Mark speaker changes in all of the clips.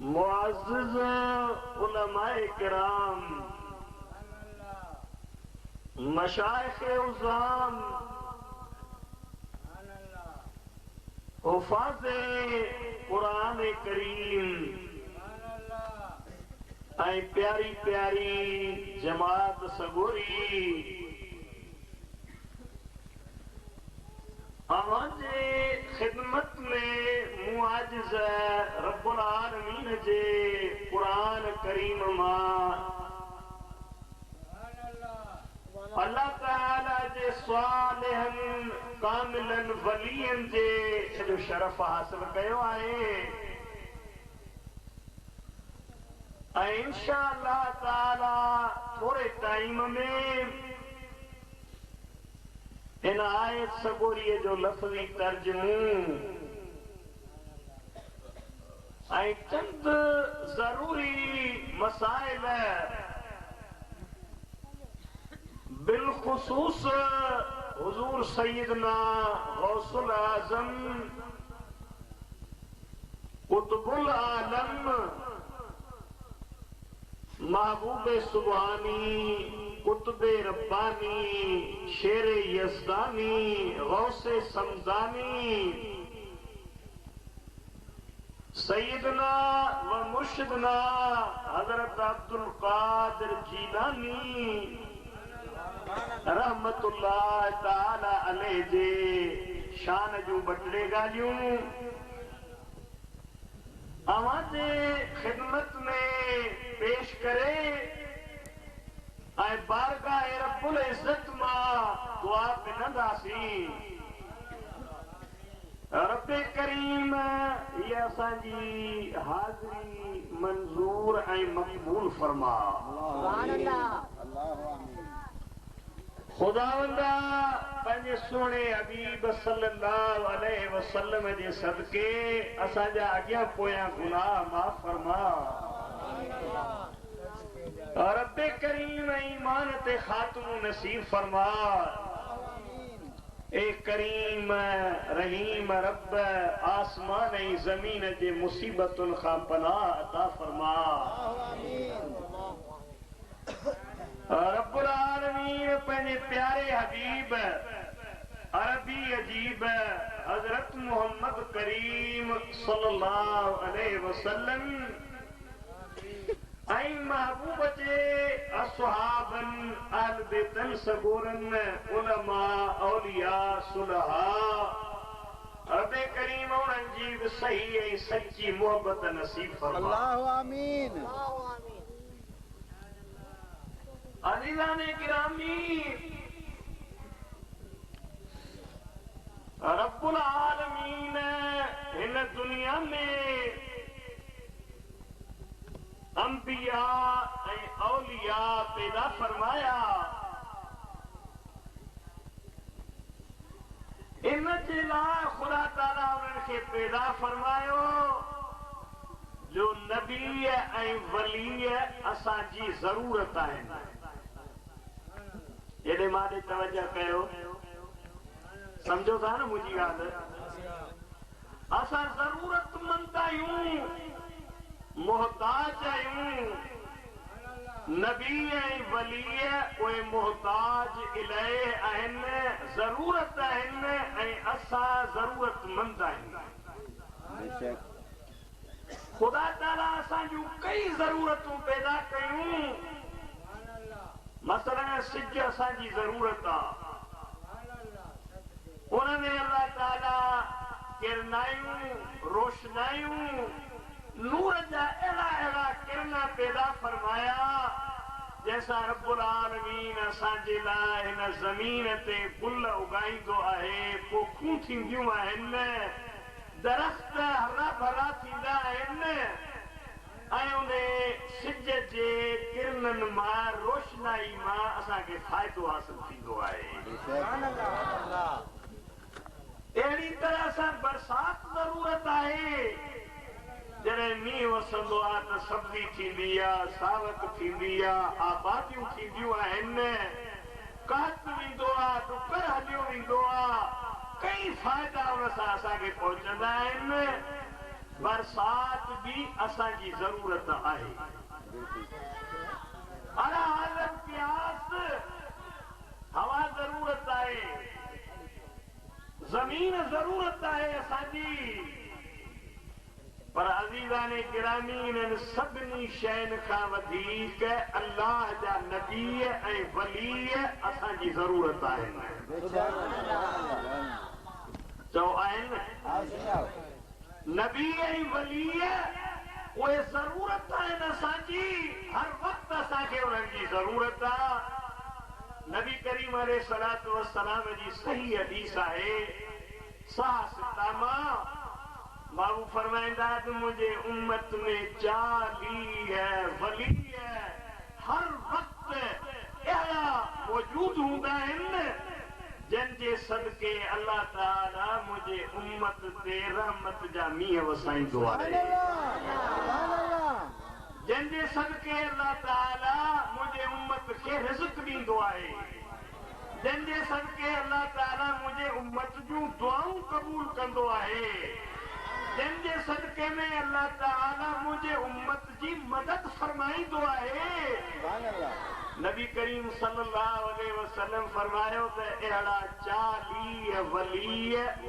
Speaker 1: मुअज़्ज़िज़ उलमाए किराम, मशाइख़े उज़्ज़ाम, हुफ़ाज़े कुरान करीम ऐं प्यारी प्यारी जमात सगोरी, अवांजे खिदमत में मुआजिज़ रब्बुल आलमीन जे कुरान करीम मां अल्लाह ताला जे स्वालिहन कामिलन वलियन जे जो शरफ हासिल कयो आहे ऐं इंशाअल्लाह ताला थोड़े टाइम में इन आयत सगोरीअ जो लफ़्ज़ी तर्जुमो ऐं चंद ज़रूरी मसाइल बिलख़ुसूस हुज़ूर सय्यदना गौसुल आज़म कुतुबुल आलम महबूबे सुबहानी कुतुबे रब्बानी शेरे यज़दानी गौसे समदानी सय्यदना व मुर्शिदना हज़रत अब्दुल कादिर जीलानी रहमतुल्लाह ताला अलैहि जे शान जूं बटड़े ॻाल्हियूं अवांजे खिदमत में पेश करे ऐं बारगाह रब्बुल इज़्ज़त मां दुआ पिनंदासीं। रब्बे करीम ये असांजी हाज़िरी मंज़ूर ऐं मक़बूल फरमा। खुदावंदा पंहिंजे सुहिणे हबीब सल्लल्लाहु अलैहि वसल्लम जे सदके असांजा अॻियां पोयां गुनाह माफ़ फरमा। रब्बे करीम ईमान ते खात्मो नसीब फरमा। ए करीम रहीम रब आसमान ऐं ज़मीन जे मुसीबतुनि खां पनाह अता फरमा। रब्बुल आलमीन पंहिंजे प्यारे हबीब अरबी अजीब हज़रत मोहम्मद करीम सल्लल्लाहु अलैहि वसल्लम ऐं महबूब जे असहाबन अहल बैतन सगोरन उलमा औलिया सुलहा रब्बे करीम उन्हनि जी बि सही ऐं सच्ची मोहबत नसीब फरमा।
Speaker 2: अल्लाहु आमीन।
Speaker 1: अज़ीज़ाने गिरामी रब्बुल आलमीन हिन दुनिया में अंबिया ऐं औलिया पैदा फरमाया। इन जे लाइ खुदा ताला उन्हनि खे पैदा फरमायो जो नबी ऐं वली असांजी ज़रूरत आहिनि। एॾे माॾे तवजह कयो, समझो था न मुंहिंजी ॻाल्हि। असां ज़रूरतमंद आहियूं, मोहताज आहियूं। नबी ऐं वली उहे मोहताज इलैह आहिनि, ज़रूरत आहिनि ऐं असां ज़रूरतमंद आहियूं। खुदा ताला असां जूं कई ज़रूरतूं पैदा कयूं। मसलन सिज असांजी ज़रूरत आहे, उनमें अल्लाह ताला किरनायूं रोशनायूं नूर जा अहिड़ा अहिड़ा किरना पैदा फरमाया जंहिंसां रब्बुल आलमीन असांजे लाइ हिन ज़मीन ते गुल उगाईंदो आहे, पोखूं थींदियूं आहिनि, दरख़्त हरा भरा थींदा आहिनि ऐं उन सिज जे किरणनि मां रोशनाई मां असांखे फ़ाइदो हासिल थींदो आहे। अहिड़ी तरह सां बरसात ज़रूरत आहे। जॾहिं मींहुं वसंदो आहे त सब्ज़ी थींदी आहे, सावक थींदी आहे, आबादियूं थींदियूं आहिनि, कहत वेंदो आहे, डुकर हलियो वेंदो आहे, कई फ़ाइदा उन सां असांखे पहुचंदा आहिनि। बरसात भी असां जी ज़रूरत आहे। अला हालत प्यास हवा ज़रूरत आहे, ज़मीन ज़रूरत आहे असांजी। पर अज़ीज़ाने गिरामी इन्हनि सभिनी शयुनि खां वधीक अल्लाह जा नबी ऐं वली असांजी ज़रूरत आहिनि। चओ आहिनि नबी ऐं वली उहे ज़रूरत आहिनि असांजी, हर वक़्तु असांखे उन्हनि जी ज़रूरत आहे। नबी करीम अलैहिस्सलातु वस्सलाम जी सही हदीस आहे, साह सितामा बाबू फरमाइंदा त मुंहिंजे उम्मत में 40 वली हर वक़्तु अहिड़ा मौजूद हूंदा आहिनि जंहिंजे सदके अल्लाह ताला मुंहिंजे उम्मत ते रहमत जा मींहं वसाईंदो आहे, जंहिंजे सदके अल्लाह ताला मुंहिंजे उम्मत खे रिज़्क़ ॾींदो आहे, जंहिंजे सदके अल्लाह ताला मुंहिंजे उम्मत जूं दुआऊं क़बूल कंदो आहे, जंहिंजे सदके में अल्लाह ताला मुंहिंजे उम्मत जी मदद फरमाईंदो आहे। नबी करीम सल्लल्लाहु अलैहि वसल्लम फरमायो त अहिड़ा 40 वली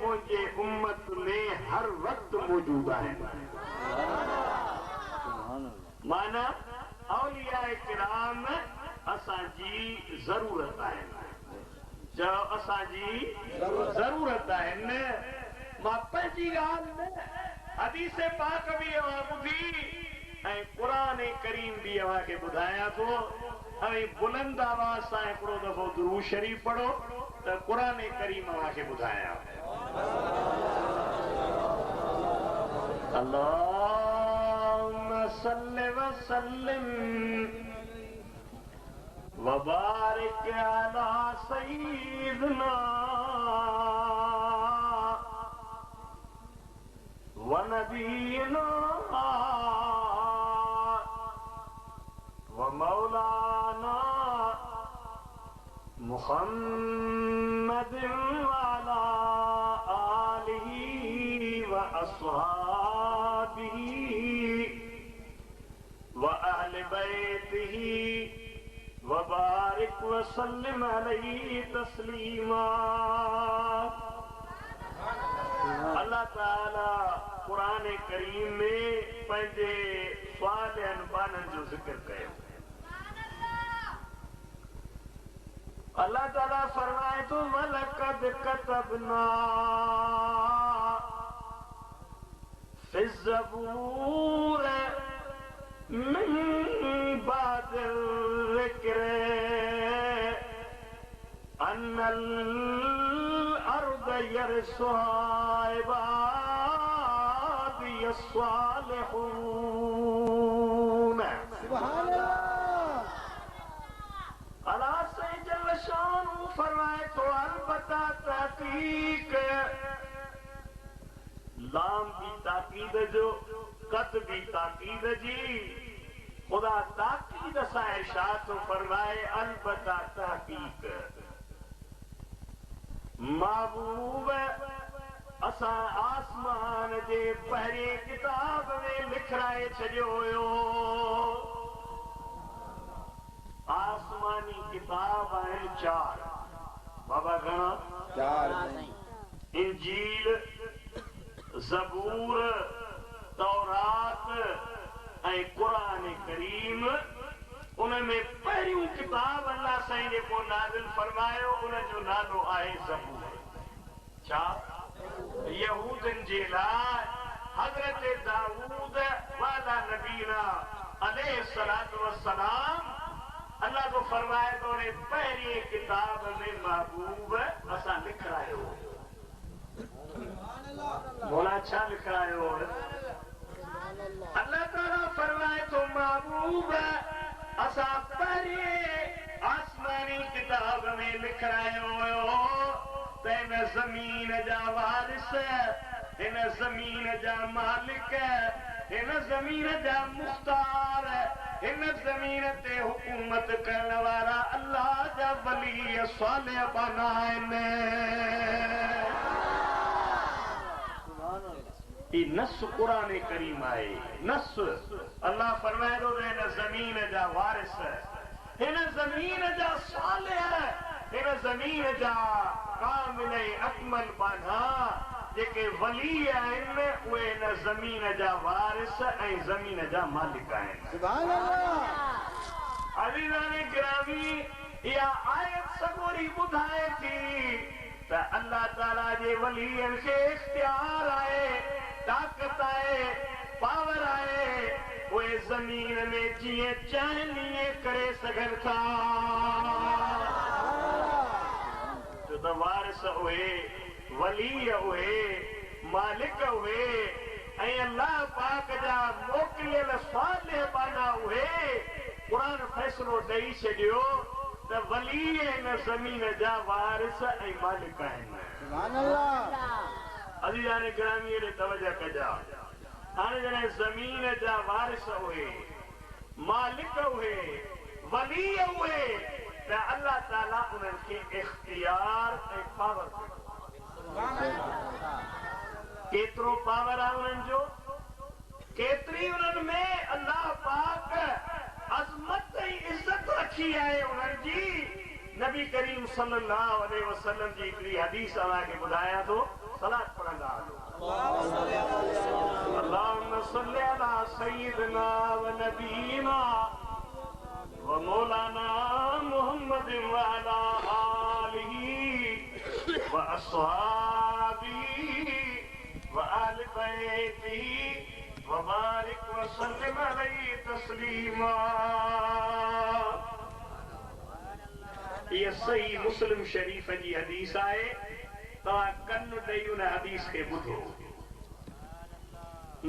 Speaker 1: मुंहिंजे उम्मत में हर वक़्तु मौजूद आहिनि। माना औलिया किराम असांजी ज़रूरत आहिनि। जो असांजी ज़रूरत आहिनि। मां पंहिंजी ॻाल्हि हदीस पाक बि ॿुधी ऐं क़ुरान करीम बि अव्हांखे ॿुधायां थो। ऐं बुलंद आवाज़ सां हिकिड़ो दफ़ो दुरूद शरीफ़ पढ़ो त क़ुरान करीम अव्हांखे ॿुधायां। अल्लाहुम्मा सल्लि व सल्लिम व बारिक अला सय्यिदना व नबीना व मौलाना मुहम्मद व अला आलिही व अस्हाबिही व अहले बैतिही व बारिक व सल्लिम अलैहि तस्लीमा। अल्लाह ताला कुरान करीम में पंहिंजे सालिहनि बाननि जो ज़िक्र कयो। अल्लाह ताला फरमाए तो वलक़द कतबना फ़ी ज़बूर मिन बादिल ज़िक्र अन्नल अर्द यरसुहा इबादियस सालिहून। सुभान अल्लाह। अल्लाह से जल शान फरमाए तो अलबत्ता तहकीक लाम भी ताकीद जो कद भी ताकीद जी खुदा ताकीद सां इरशाद तो फरमाए अलबत्ता तहकीक महबूब असां आसमान जे पहिरें किताब में लिखाए छॾियो हुयो। आसमानी किताब आहिनि 4 बाबा घणा 4 इंजील ज़बूर तौरात ऐं क़ुरान करीम। उनमें पहिरियों किताब अल्लाह साईं जेको नाज़िल फरमायो उनजो नालो आहे ज़बूर। छा यहूदनि जे लाइ हज़रत दाऊद वाला नबीना अलैहिस्सलातु वस्सलाम अल्लाह को फरमाए तो पहिरीं किताब में महबूब असां लिखायो। बोला छा लिखायो? अल्लाह ताला फरमाए तो महबूब असां पहिरीं आसमानी किताब में लिखायो हुयो त हिन ज़मीन जा वारिस, हिन ज़मीन जा मालिक, हिन ज़मीन जा मुख्तार, हिन ज़मीन ते हुकूमत करण वारा अल्लाह जा वली सालिह बना आहिनि। ये नस कुरान करीम आए नस अल्लाह फरमाए तो इन जमीन जा वारिस इन जमीन जा सालिह इन जमीन जा कामिल अकमल बाना जेके वली आहिनि उहे इन ज़मीन जा वारिस ऐं ज़मीन जा मालिक आहिनि। सुभान अल्लाह। अज़ीज़ाने गिरामी इहा आयत सॻोरी ॿुधाए थी त अल्लाह ताला जे वलीअनि खे इख्तियार आहे ताक़त आहे पावर आहे उहे ज़मीन में जीअं चाहिनि ईअं करे सघनि था छो त वारिस उहे वली उहे मालिक उहे ऐं अल्लाह पाक जा मोकिलियल सालिह बाना उहे क़ुरान फ़ैसिलो ॾेई छॾियो त वली हिन ज़मीन जा वारिस ऐं मालिक आहिनि। सुभान अल्लाह। अज़ीज़ाने गिरामी ॾे तवजह कजा हाणे जॾहिं ज़मीन जा वारिस उहे मालिक उहे वली उहे त अल्लाह ताला उन्हनि खे इख्तियार ऐं पावर केतिरो पावर आहे उन्हनि जो केतिरी उन्हनि में अल्लाह पाक अज़मत ऐं इज़त रखी आहे उन्हनि जी। नबी करीम सल्लल्लाहु अलैहि वसल्लम जी हिकिड़ी हदीस तव्हांखे ॿुधायां थो सलात पढ़ंदा हलो अल्लाहुम्मा सल्लि अला सय्यिदना व नबीना व मौलाना मुहम्मद व अला आलिही व अस्हाबिही व आलि बैतिही व बारिक व सल्लिम अलैहि तस्लीमा। ये सही मुस्लिम शरीफ जी हदीस आहे तव्हां कन ॾेई उन हदीस खे ॿुधो।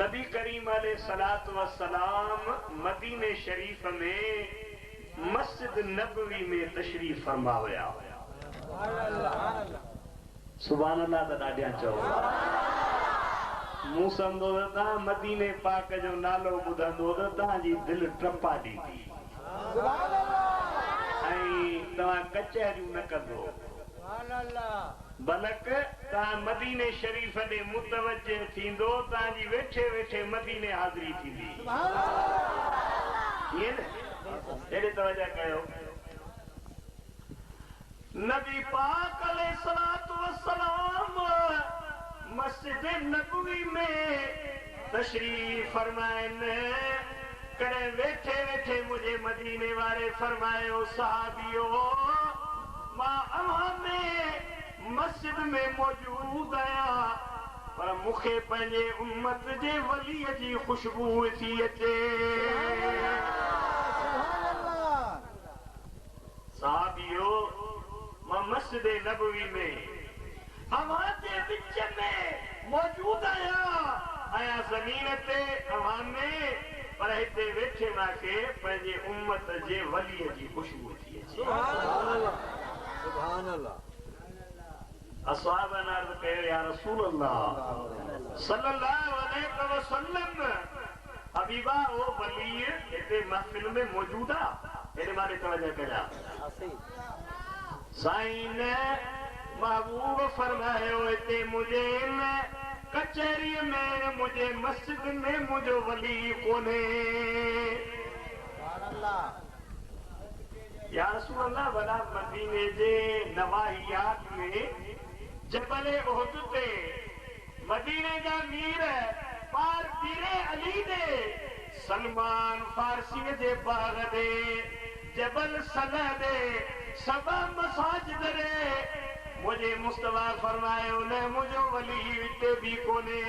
Speaker 1: नबी करीम अलैहि सलात व सलाम मदीने शरीफ में मस्जिद नबवी में तशरीफ फरमा हुया। सुभान अल्लाह त ॾाढियां चओ मूं सम्झो त तव्हां मदीने पाक जो नालो ॿुधंदो त तव्हांजी दिलि टपा ॾींदी ऐं तव्हां कचहरियूं न कंदो बलक तव्हां मदीने शरीफ ॾे मुतवजह थींदो तव्हांजी वेठे वेठे मदीने हाज़िरी थींदी ईअं न हेॾे तवजह कयो। नबी पाक अलैहिस्सलातु वस्सलाम मस्जिद नबवी में तशरीफ फरमाइनि कॾहिं वेठे वेठे मुझे मदीने वारे फरमायो सहाबियो मां अव्हां में मस्जिद में मौजूद आहियां पर मूंखे पंहिंजे उम्मत जे वलीअ जी ख़ुशबू थी अचे। सहाबियो मां मस्जिद नबवी में अव्हां जे विच में मौजूद आहियां ज़मीन ते अव्हां में पर हिते वेठे मूंखे पंहिंजे उम्मत जे वलीअ जी ख़ुशबू थी अचे। सुभान अल्लाह। असहाबन अर्ज़ कयो या रसूल अल्लाह सल्लल्लाहु अलैहि वसल्लम हबीबा वो वली हिते महफ़िल में मौजूद आहे हेॾे मारे तवजह कजा। साईं महबूब फरमायो हिते मुझे कचहरी में मुझे मस्जिद में मुझो वली कोने। या रसूल अल्लाह वला मदीने जे नवाहियात में जबल उहद ते मदीने जा मीर पार पीरे अली दे सलमान फारसी जे बाग दे जबल सला दे सबा मसाजिद रे मुझे मुस्तफा फरमायो न मुझो वली हिते भी कोने।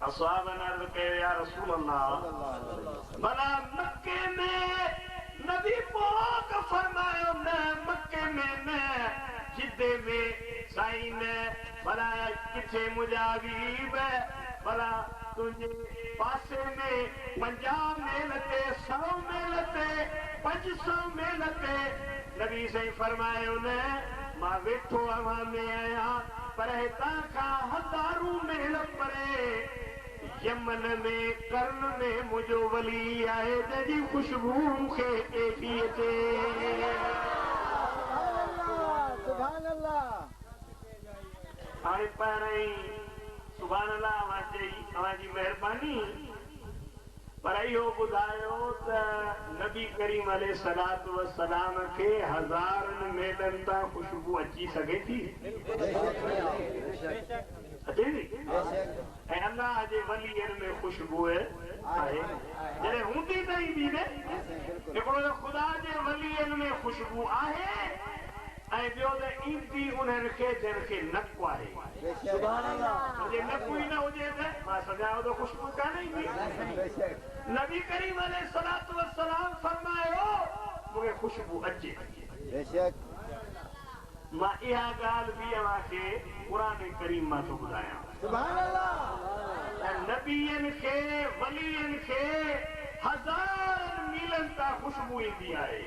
Speaker 1: असहाबन अर्ज़ कयो या रसूल अल्लाह भला मक्के में नबी पाक फरमायो न मक्के में न जिद्दे में साईं न भला किथे मुझा हबीब भला तुझे पासे में 50 मेल ते 100 मेल ते 500 मेल ते नबी साईं फरमायो न मां वेठो अव्हां में आहियां पर हितां खां हज़ारूं मेल परे यमन में कर्न में मुझो वली आहे जंहिंजी ख़ुशबू मूंखे हिते थी अचे। सुभान अल्लाह। हाणे पहिरीं सुभाणे अल्लाह तव्हांजी महिरबानी पर इहो ॿुधायो त नबी करीम अलैहिस्सलातु वस्सलाम खे हज़ारनि मेलनि तां ख़ुशबू अची सघे थी अचे थी ऐं अल्लाह जे वलीअनि में ख़ुशबू आहे जॾहिं हूंदी त ईंदी न हिकिड़ो त ख़ुदा जे वलीअनि में ख़ुशबू आहे ऐं ॿियो त ईंदी उन्हनि खे जिन खे नकु आहे जे नकु ई न हुजे त मां सम्झायो त ख़ुशबू कान ईंदी नबी करीम अलैहिस्सलातु वस्सलाम फरमायो मूंखे ख़ुशबू अचे मां इहा ॻाल्हि बि अव्हांखे क़ुरान करीम मां थो ॿुधायां नबीअनि खे वलीअनि खे हज़ारनि मीलनि तां ख़ुशबू ईंदी आहे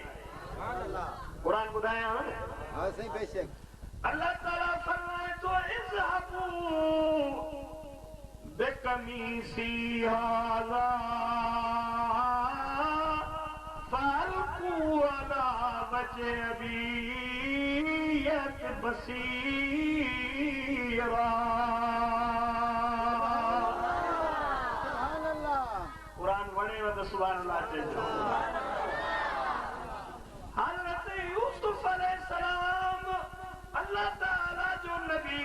Speaker 1: क़ुरान ॿुधायां अल्लाह ताला फरमाए थो इज़हबू बिक़मीसी हाज़ा फ़अल्क़ू अला वजहि अबी बसीरा कुरान वणेव त सुभान अल्लाह चइजो हज़रत यूसुफ अलैहिस्सलाम अल्लाह ताला जो नबी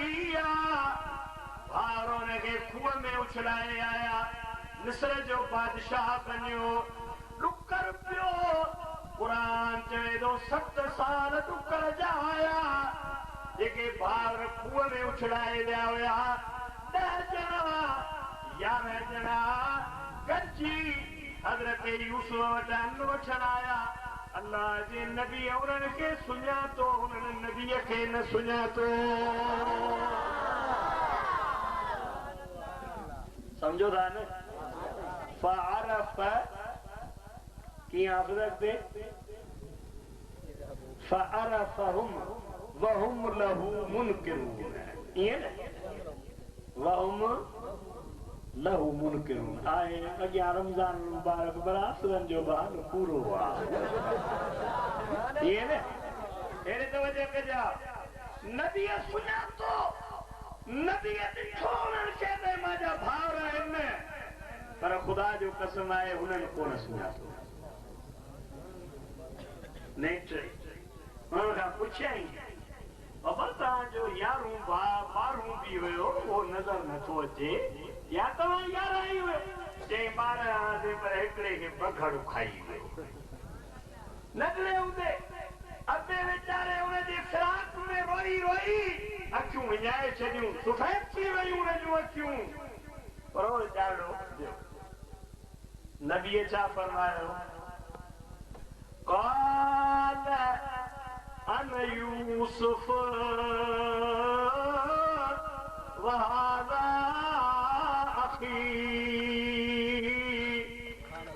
Speaker 1: भाउर हुनखे खूह में उछलाए आया मिस्र जो बादशाह बनियो डुकर पियो कुरान चवे थो 7 साल डुकर जा आया जेके भाउर खूह में उछलाए विया हुया 10 ॼणा 11 ॼणा गॾिजी हज़रत यूसुफ वटि अन्न वठण आया अल्लाह जे नबी उन्हनि खे सुञातो उन्हनि नबीअ खे न सुञातो समझो था न फ़अरफ़ कीअं हज़रत फ़अरफ़हुम वहुम लहू मुनकिरून ईअं न वहुम लहू मुनकिरून आहे अॻियां रमज़ान मुबारक बरासरनि जो बहानो पूरो आहे ईअं न अहिड़े तवजो कजा नबीअ सुञातो नबीअ ॾिठो उन्हनि खे त मुंहिंजा भाउर आहिनि पर ख़ुदा जो कसम आहे हुननि कोन सुञातो हुननि खां पुछियईं बाबा तव्हांजो 11 भाउ 12 बि हुयो उहो नज़र नथो अचे या तव्हां 11 ई हुयो चई 12 पर हिकिड़े खे बघड़ खाई वियो नगरे हूंदे अबे वीचारे हुनजी फिराक में रोई रोई अखियूं विञाए छॾियूं सफ़ेद थी वयूं हुन जूं अखियूं पर उहो ॾाढो नबीअ छा फरमायो قال أنا يوسف وهذا أخي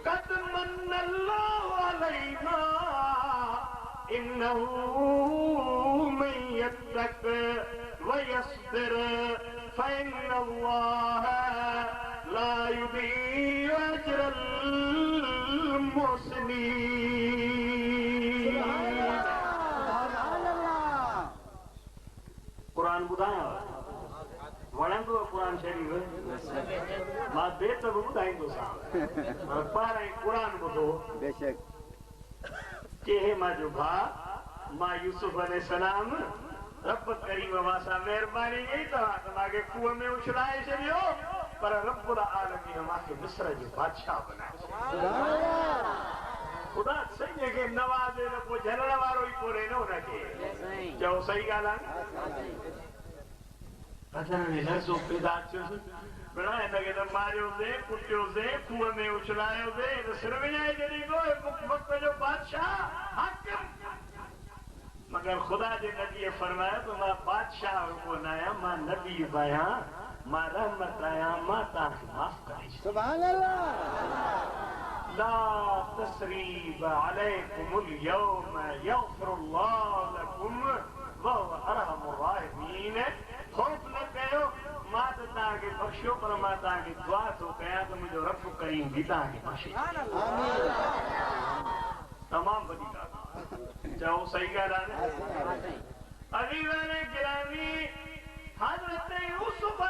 Speaker 1: قد من الله علينا إنه من يتق ويصبر فإن الله لا يضيع أجر المحسنين कुरान ॿुधायां वणंदो कुरान शरीफ़ मां बेत बि ॿुधाईंदोसां पहिरीं कुरान ॿुधो बेशक चए मां जो भाउ मां यूसुफ अलैहिस्सलाम रब करीम मासां महिरबानी कई तव्हांखे खूह में उछलाए छॾियो पर रब्बुल आलमीन मूंखे मिस्र जो बादशाह बनायो ख़ुदा सही खे नवाज़े न पोइ झलण वारो ई कोन्हे न हुनखे चओ सही ॻाल्हि आहे बदन में लर्ज़ो पैदा थियुसि हिनखे त मारियोसीं कुटियोसीं खूह में उछलायोसीं सिर विञाए छॾींदो वक़्त जो बादशाह हाकिम मगर ख़ुदा जे नबीअ फरमायो त मां बादशाह कोन आहियां मां नबी बि आहियां मां रहमत आहियां मां तव्हांखे माफ़ करे सुभान अल्लाह ला तसरीब अलैकुमुल यौम यग़फिरुल्लाहु लकुम वहुव अरहमुर राहिमीन ख़ौफ़ न कयो मां त तव्हांखे बख़्शियो पर मां तव्हांखे दुआ थो कयां त मुंहिंजो रब करीम बि तव्हांखे बख़्शे तमामु वॾी ॻाल्हि चओ सही ॻाल्हि आहे न अज़ीज़ान गिरामी हजरत यूसुफ